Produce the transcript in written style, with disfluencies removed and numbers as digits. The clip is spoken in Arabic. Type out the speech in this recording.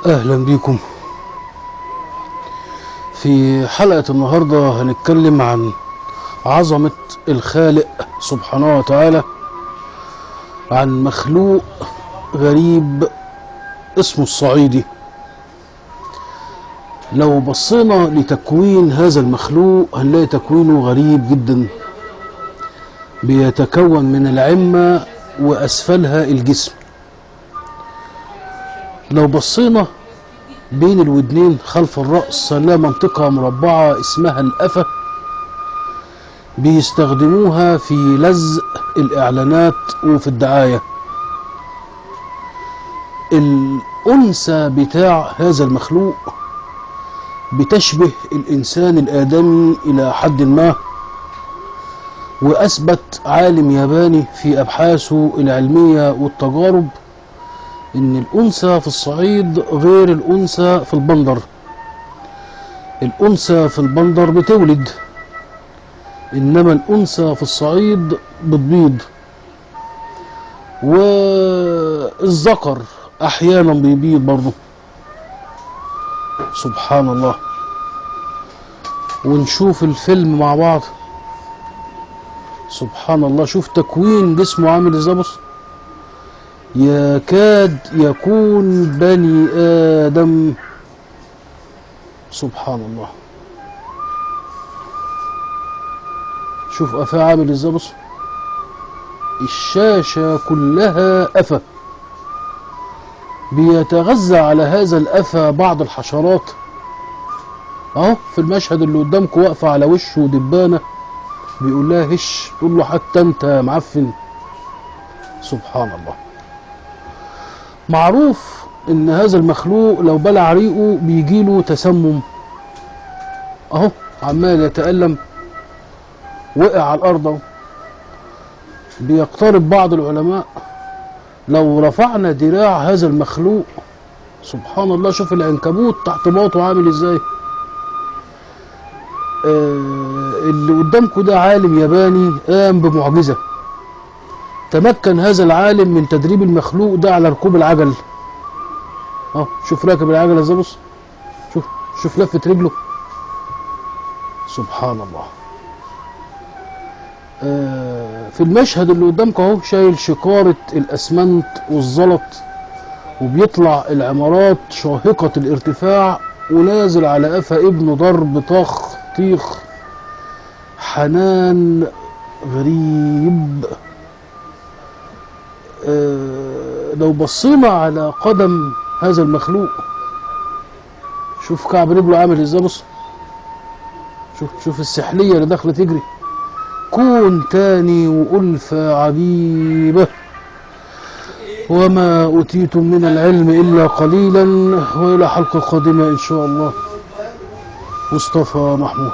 اهلا بيكم. في حلقة النهاردة هنتكلم عن عظمة الخالق سبحانه وتعالى، عن مخلوق غريب اسمه الصعيدي. لو بصينا لتكوين هذا المخلوق هنلاقي تكوينه غريب جدا، بيتكون من العمة واسفلها الجسم. لو بصينا بين الودنين خلف الرأس هنلاقي منطقة مربعة اسمها القفا، بيستخدموها في لزق الإعلانات وفي الدعاية. الأنثى بتاع هذا المخلوق بتشبه الإنسان الآدمي إلى حد ما، وأثبت عالم ياباني في أبحاثه العلمية والتجارب إن الأنثى في الصعيد غير الأنثى في البندر. الأنثى في البندر بتولد، إنما الأنثى في الصعيد بتبيض، والذكر أحيانا بيبيض برضه. سبحان الله. ونشوف الفيلم مع بعض. سبحان الله، شوف تكوين جسمه عامل ازاي. بص، يكاد يكون بني آدم. سبحان الله. شوف قفاه عامل ازاي. بص، الشاشة كلها قفا. بيتغذى على هذا القفا بعض الحشرات. اهو في المشهد اللي قدامكم واقفة على وشه دبانة، بيقول لها هش، تقول له حتى انت يا معفن. سبحان الله. معروف ان هذا المخلوق لو بلع ريقه بيجيله تسمم. اهو عمال يتألم، وقع على الارض اهو. بيقترب بعض العلماء لو رفعنا دراع هذا المخلوق، سبحان الله، شوف العنكبوت تحت باطه عامل ازاي. اللي قدامكم ده عالم ياباني قام بمعجزة. تمكن هذا العالم من تدريب المخلوق ده على ركوب العجل. شوف راكب العجلة ازاي. بص، شوف لفة رجله. سبحان الله. في المشهد اللي قدامكم اهو شايل شكارة الاسمنت والزلط، وبيطلع العمارات شاهقة الارتفاع ونازل على قفا ابنه ضرب طخ طيخ. حنان غريب. لو بصينا على قدم هذا المخلوق، شوف كعب رجله عامل ازاي. بص، شوف السحلية اللي داخله تجري. كون تاني وألفة عجيبة. وما أوتيتم من العلم إلا قليلا، وإلى حلقة قادمة إن شاء الله. مصطفى محمود.